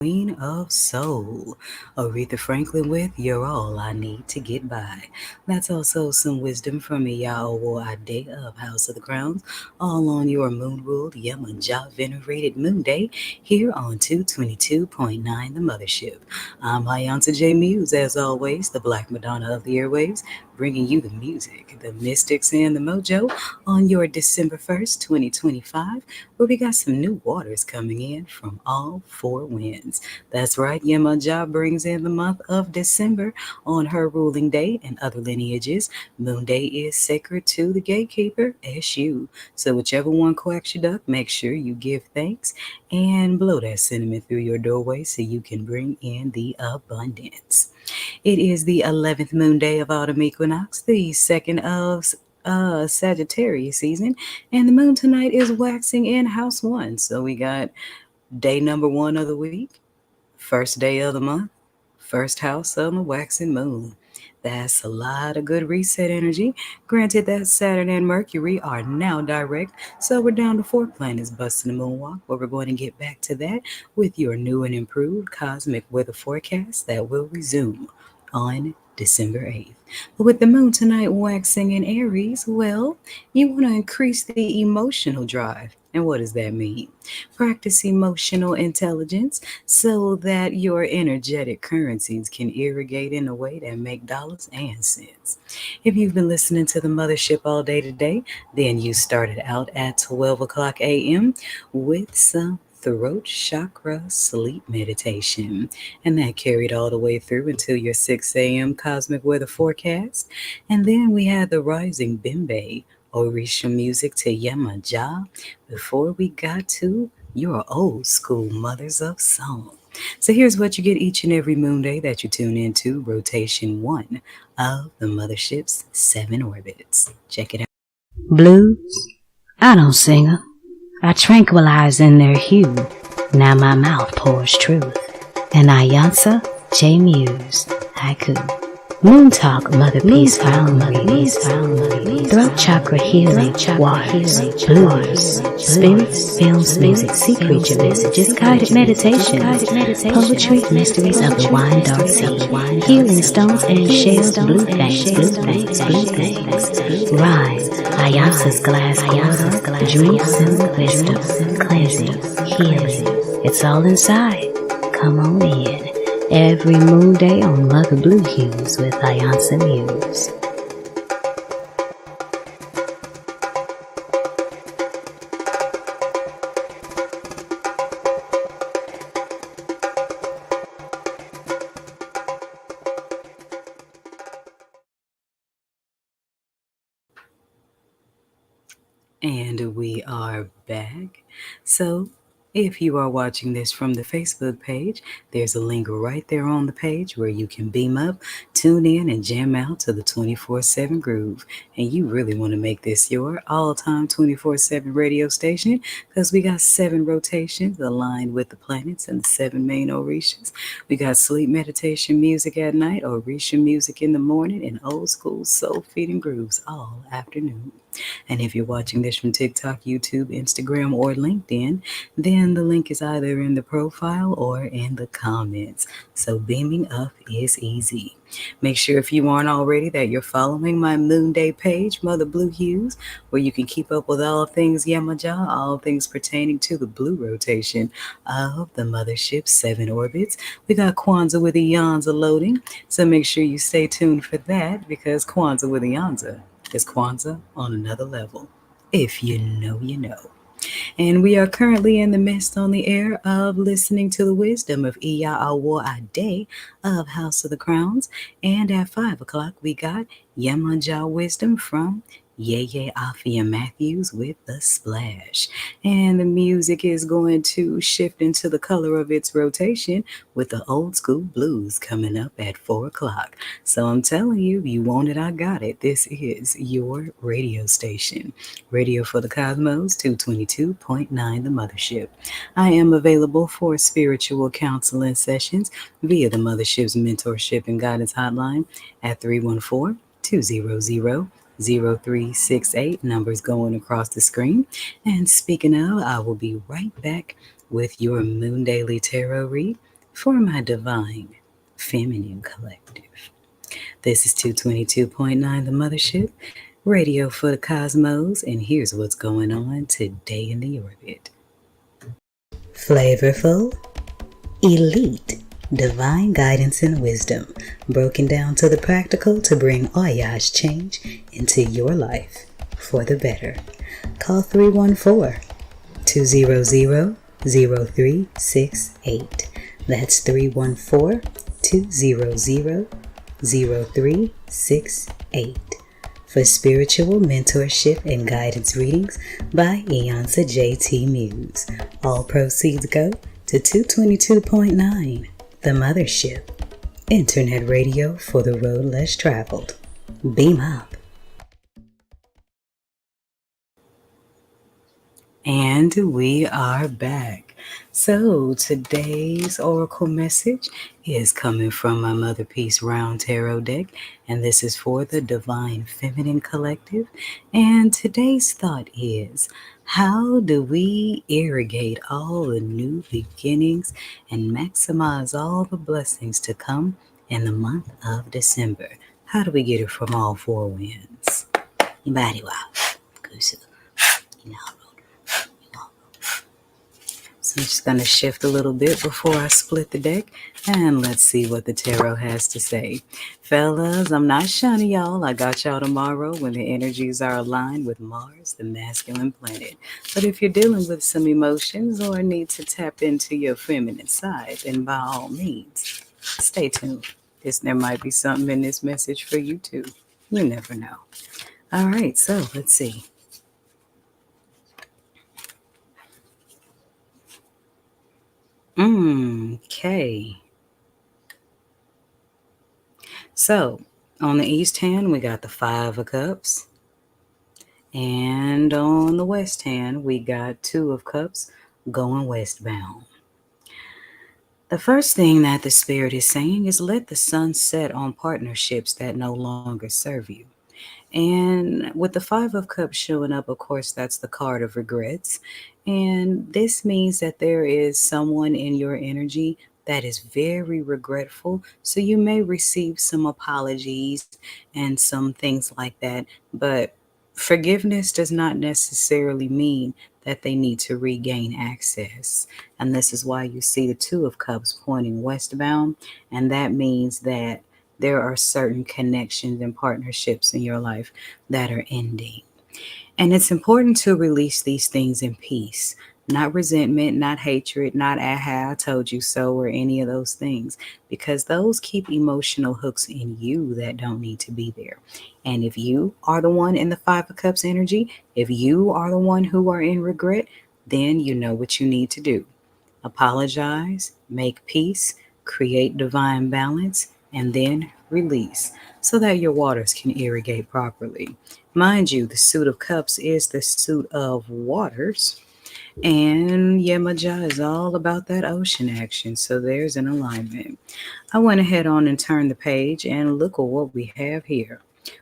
Queen of Soul, Aretha Franklin with You're All I Need to Get By. That's also some wisdom from Iba Iwo Oorun of House of the Crowns, all on your moon-ruled Yemoja venerated moon day here on 222.9 The Mothership. I'm iiiYansaje Muse, as always, the Black Madonna of the airwaves, bringing you the music, the mystics, and the mojo on your December 1st, 2025, where we got some new waters coming in from all four winds. That's right, Yemoja brings in the month of December on her ruling day and other lineages. Moon Day is sacred to the gatekeeper, SU. So whichever one quacks your duck, make sure you give thanks and blow that cinnamon through your doorway so you can bring in the abundance. It is the 11th moon day of autumn equinox, the second of Sagittarius season, and the moon tonight is waxing in house one. So we got day number one of the week, first day of the month, first house of the waxing moon. That's a lot of good reset energy. Granted that Saturn and Mercury are now direct, so we're down to four planets busting the moonwalk, but we're going to get back to that with your new and improved cosmic weather forecast that will resume on December 8th. But with the moon tonight waxing in Aries, well, you want to increase the emotional drive. And what does that mean? Practice emotional intelligence so that your energetic currencies can irrigate in a way that make dollars and cents. If you've been listening to the Mothership all day today, then you started out at 12 o'clock a.m. with some throat chakra sleep meditation. And that carried all the way through until your 6 a.m. cosmic weather forecast. And then we had the rising Bimbe Orisha music to Yemoja before we got to your old school mothers of song. So here's what you get each and every moon day that you tune into rotation one of the Mothership's 7 orbits. Check it out. Blues? I don't sing 'em. I tranquilize in their hue. Now my mouth pours truth. And iiiYansa, J Muse, haiku. Moon Talk, Motherpeace, Throat Chakra Healing, Waters, Blues, Spirits, Films, Music, Sea Creature Messages, Guided Meditation, Poetry, Mysteries of the Wine Dark Sea, Healing Stones and Shells, Blue Things, Rhyme, iiiYansa's Glass Water, Dream Soothe Wisdom, Cleansing, Healing. It's all inside. Come on in. Every moon day on Mother Blue Hues with iiiYansa Muse. And we are back. So, if you are watching this from the Facebook page, there's a link right there on the page where you can beam up, tune in, and jam out to the 24/7 groove. And you really want to make this your all-time 24/7 radio station because we got 7 rotations aligned with the planets and the 7 main Orishas. We got sleep meditation music at night, Orisha music in the morning, and old school soul feeding grooves all afternoon. And if you're watching this from TikTok, YouTube, Instagram, or LinkedIn, then the link is either in the profile or in the comments. So beaming up is easy. Make sure if you aren't already that you're following my Moon Day page, Mother Blue Hues, where you can keep up with all things Yemoja, all things pertaining to the blue rotation of the Mothership's 7 orbits. We got Kwanzaa with iiiYansa loading, so make sure you stay tuned for that because Kwanzaa with iiiYansa is Kwanzaa on another level. If you know, you know. And we are currently in the midst on the air of listening to the wisdom of Iba Iwo Oorun of House of the Crowns. And at 5 o'clock, we got Yemoja wisdom from Yeye Afia Matthews with The Splash. And the music is going to shift into the color of its rotation with the old school blues coming up at 4 o'clock. So I'm telling you, if you want it, I got it. This is your radio station. Radio for the Cosmos, 222.9 The Mothership. I am available for spiritual counseling sessions via the Mothership's mentorship and guidance hotline at 314-200-0368. Numbers going across the screen. And speaking of, I will be right back with your Moon Daily Tarot read for my divine feminine collective. This is 222.9 The Mothership, radio for the cosmos, and here's what's going on today in the orbit. Flavorful, elite, divine guidance and wisdom, broken down to the practical to bring voyage change into your life for the better. Call 314-200-0368. That's 314-200-0368 for spiritual mentorship and guidance readings by iiiYansaje Muse. All proceeds go to 222.9, The Mothership, internet radio for the road less traveled. Beam up. And we are back. So today's oracle message is coming from my Motherpeace Round Tarot deck, and this is for the Divine Feminine Collective. And today's thought is, how do we irrigate all the new beginnings and maximize all the blessings to come in the month of December? How do we get it from all four winds? Body wow. So I'm just going to shift a little bit before I split the deck, and let's see what the tarot has to say. Fellas, I'm not shunning y'all. I got y'all tomorrow when the energies are aligned with Mars, the masculine planet. But if you're dealing with some emotions or need to tap into your feminine side, then by all means, stay tuned. There might be something in this message for you too. You never know. All right, so let's see. Okay. So, on the east hand, we got the Five of Cups. And on the west hand, we got Two of Cups going westbound. The first thing that the Spirit is saying is let the sun set on partnerships that no longer serve you. And with the Five of Cups showing up, of course, that's the card of regrets. And this means that there is someone in your energy that is very regretful. So you may receive some apologies and some things like that. But forgiveness does not necessarily mean that they need to regain access. And this is why you see the Two of Cups pointing westbound. And that means that there are certain connections and partnerships in your life that are ending. And it's important to release these things in peace, not resentment, not hatred, not aha, I told you so, or any of those things, because those keep emotional hooks in you that don't need to be there. And if you are the one in the Five of Cups energy, if you are the one who are in regret, then you know what you need to do. Apologize, make peace, create divine balance, and then release so that your waters can irrigate properly. Mind you, the suit of cups is the suit of waters, and Yemoja is all about that ocean action, so there's an alignment. I went ahead on and turned the page, and look at what we have here.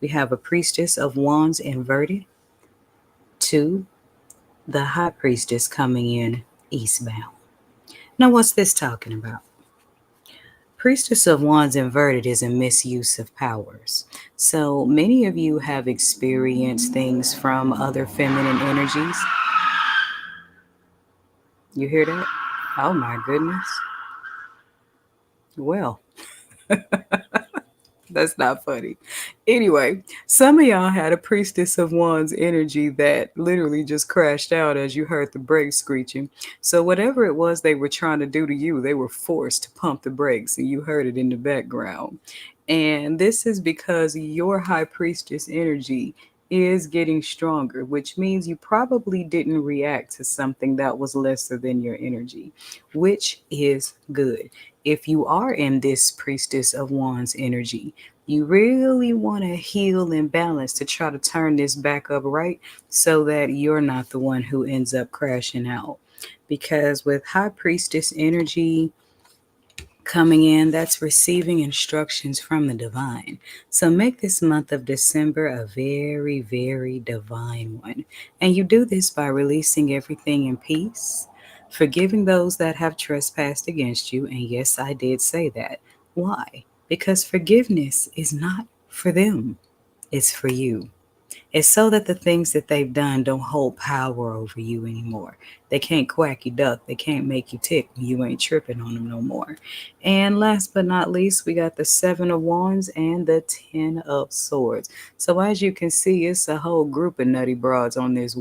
We have a priestess of wands inverted to the high priestess coming in eastbound. Now, what's this talking about? Priestess of Wands inverted is a misuse of powers. So many of you have experienced things from other feminine energies. You hear that? Oh my goodness. Well, that's not funny. Anyway, some of y'all had a Priestess of Wands energy that literally just crashed out as you heard the brakes screeching. So whatever it was they were trying to do to you, they were forced to pump the brakes, and you heard it in the background. And this is because your High Priestess energy is getting stronger, which means you probably didn't react to something that was lesser than your energy, which is good. If you are in this Priestess of Wands energy, you really want to heal and balance to try to turn this back up right so that you're not the one who ends up crashing out. Because with High Priestess energy coming in, that's receiving instructions from the divine. So make this month of December a very, very divine one. And you do this by releasing everything in peace, Forgiving those that have trespassed against you. And yes, I did say that. Why? Because forgiveness is not for them, it's for you. It's so that the things that they've done don't hold power over you anymore. They can't quack you duck. They can't make you tick. You ain't tripping on them no more. And last but not least, we got the Seven of Wands and the Ten of Swords. So as you can see, it's a whole group of nutty broads on this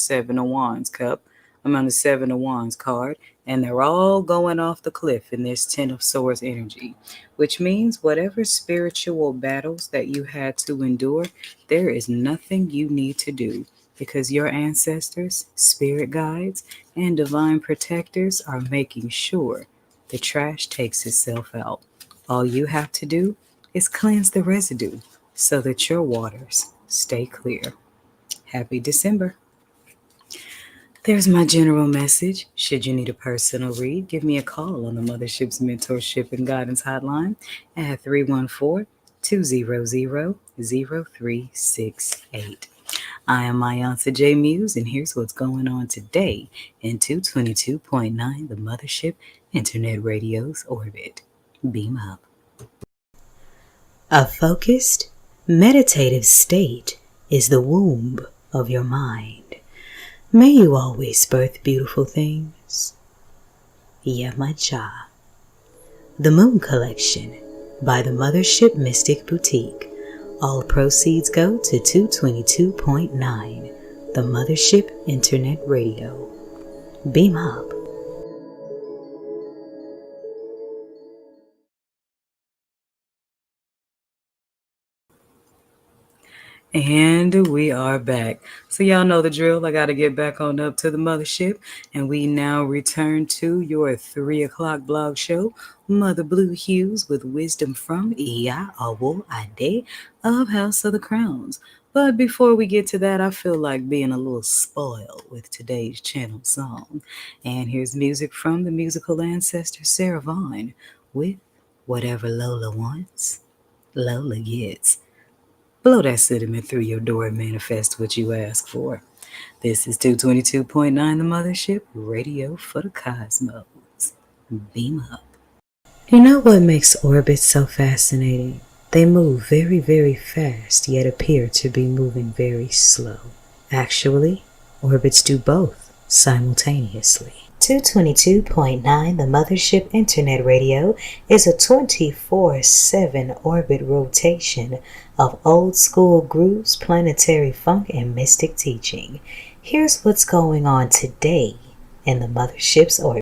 Seven of Wands cup. I'm on the Seven of Wands card, and they're all going off the cliff in this Ten of Swords energy, which means whatever spiritual battles that you had to endure, there is nothing you need to do because your ancestors, spirit guides, and divine protectors are making sure the trash takes itself out. All you have to do is cleanse the residue so that your waters stay clear. Happy December. There's my general message. Should you need a personal read, give me a call on the Mothership's Mentorship and Guidance Hotline at 314-200-0368. I am iiiYansaje Muse, and here's what's going on today in 222.9 the Mothership Internet Radio's orbit. Beam up. A focused, meditative state is the womb of your mind. May you always birth beautiful things. Iba Yemoja. The Moon Collection by the Mothership Mystic Boutiq. All proceeds go to 222.9, the Mothership Internet Radio. Beam up. And we are back. So y'all know the drill. I got to get back on up to the mothership. And we now return to your 3 o'clock blog show, Mother Blue Hues with wisdom from Iba Iwo Oorun of House of the Crowns. But before we get to that, I feel like being a little spoiled with today's channel song. And here's music from the musical ancestor Sarah Vaughan with Whatever Lola Wants, Lola Gets. Blow that sediment through your door and manifest what you ask for. This is 222.9 the Mothership, radio for the cosmos. Beam up. You know what makes orbits so fascinating? They move very, very fast, yet appear to be moving very slow. Actually, orbits do both simultaneously. 222.9 the Mothership Internet Radio is a 24/7 orbit rotation of old school grooves, planetary funk, and mystic teaching. Here's what's going on today in the Mothership's orbit.